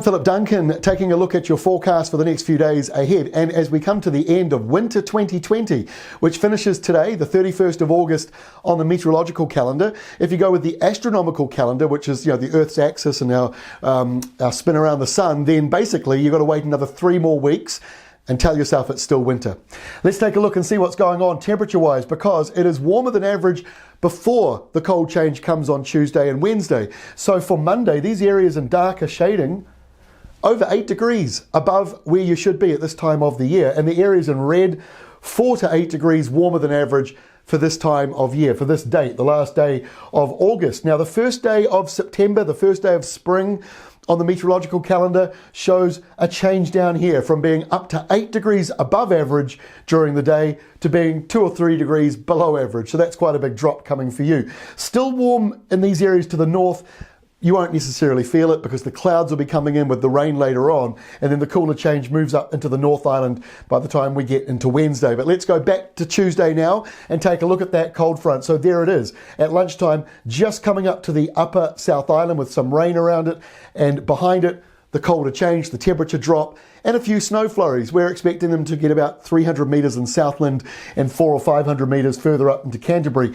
Philip Duncan taking a look at your forecast for the next few days ahead. And as we come to the end of winter 2020, which finishes today, the 31st of August on the meteorological calendar, if you go with the astronomical calendar, which is, the Earth's axis and our spin around the sun, then basically you've got to wait another 3 more weeks and tell yourself it's still winter. Let's take a look and see what's going on temperature-wise, because it is warmer than average before the cold change comes on Tuesday and Wednesday. So for Monday, these areas in darker shading, over 8 degrees above where you should be at this time of the year. And the areas in red, 4 to 8 degrees warmer than average for this time of year, for this date, the last day of August. Now, the first day of September, the first day of spring on the meteorological calendar shows a change down here from being up to 8 degrees above average during the day to being 2 or 3 degrees below average. So that's quite a big drop coming for you. Still warm in these areas to the north. You won't necessarily feel it because the clouds will be coming in with the rain later on, and then the cooler change moves up into the North Island by the time we get into Wednesday. But let's go back to Tuesday now and take a look at that cold front. So there it is at lunchtime, just coming up to the upper South Island with some rain around it, and behind it, the colder change, the temperature drop, and a few snow flurries. We're expecting them to get about 300 metres in Southland and 400 or 500 metres further up into Canterbury.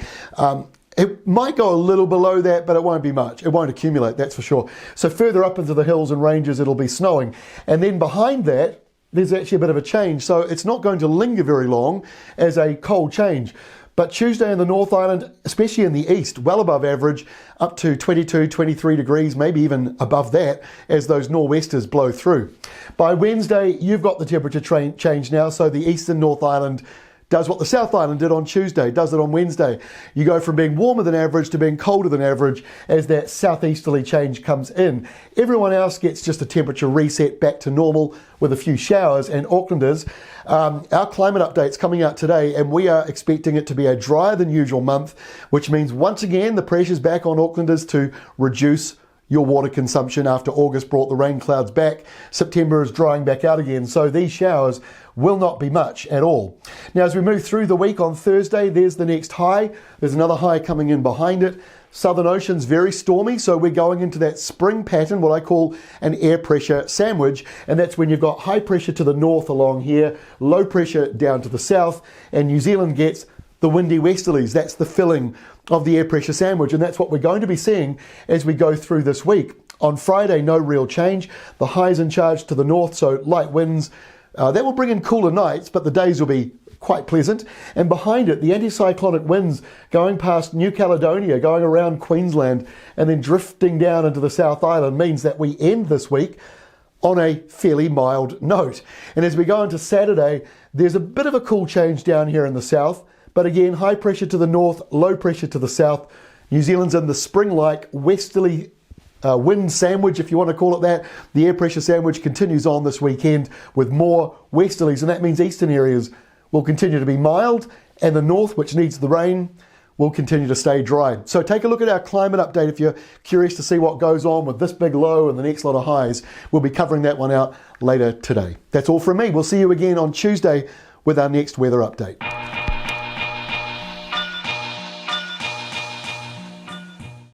It might go a little below that, but it won't be much. It won't accumulate, that's for sure. So further up into the hills and ranges, it'll be snowing. And then behind that, there's actually a bit of a change. So it's not going to linger very long as a cold change. But Tuesday in the North Island, especially in the east, well above average, up to 22, 23 degrees, maybe even above that, as those nor'westers blow through. By Wednesday, you've got the temperature change now. So the eastern North Island does what the South Island did on Tuesday, does it on Wednesday. You go from being warmer than average to being colder than average as that southeasterly change comes in. Everyone else gets just a temperature reset back to normal with a few showers. And Aucklanders, our climate update's coming out today, and we are expecting it to be a drier than usual month, which means once again the pressure's back on Aucklanders to reduce your water consumption after August brought the rain clouds back. September is drying back out again, so these showers will not be much at all. Now, as we move through the week on Thursday, there's the next high. There's another high coming in behind it. Southern Ocean's very stormy, so we're going into that spring pattern, what I call an air pressure sandwich, and that's when you've got high pressure to the north along here, low pressure down to the south, and New Zealand gets the windy westerlies. That's the filling of the air pressure sandwich, and that's what we're going to be seeing as we go through this week. On Friday, no real change. The high's in charge to the north, so light winds. That will bring in cooler nights, but the days will be quite pleasant. And behind it, the anticyclonic winds going past New Caledonia, going around Queensland, and then drifting down into the South Island means that we end this week on a fairly mild note. And as we go into Saturday, there's a bit of a cool change down here in the south. But again, high pressure to the north, low pressure to the south. New Zealand's in the spring-like westerly wind sandwich, if you want to call it that. The air pressure sandwich continues on this weekend with more westerlies, and that means eastern areas will continue to be mild, and the north, which needs the rain, will continue to stay dry. So take a look at our climate update if you're curious to see what goes on with this big low and the next lot of highs. We'll be covering that one out later today. That's all from me. We'll see you again on Tuesday with our next weather update.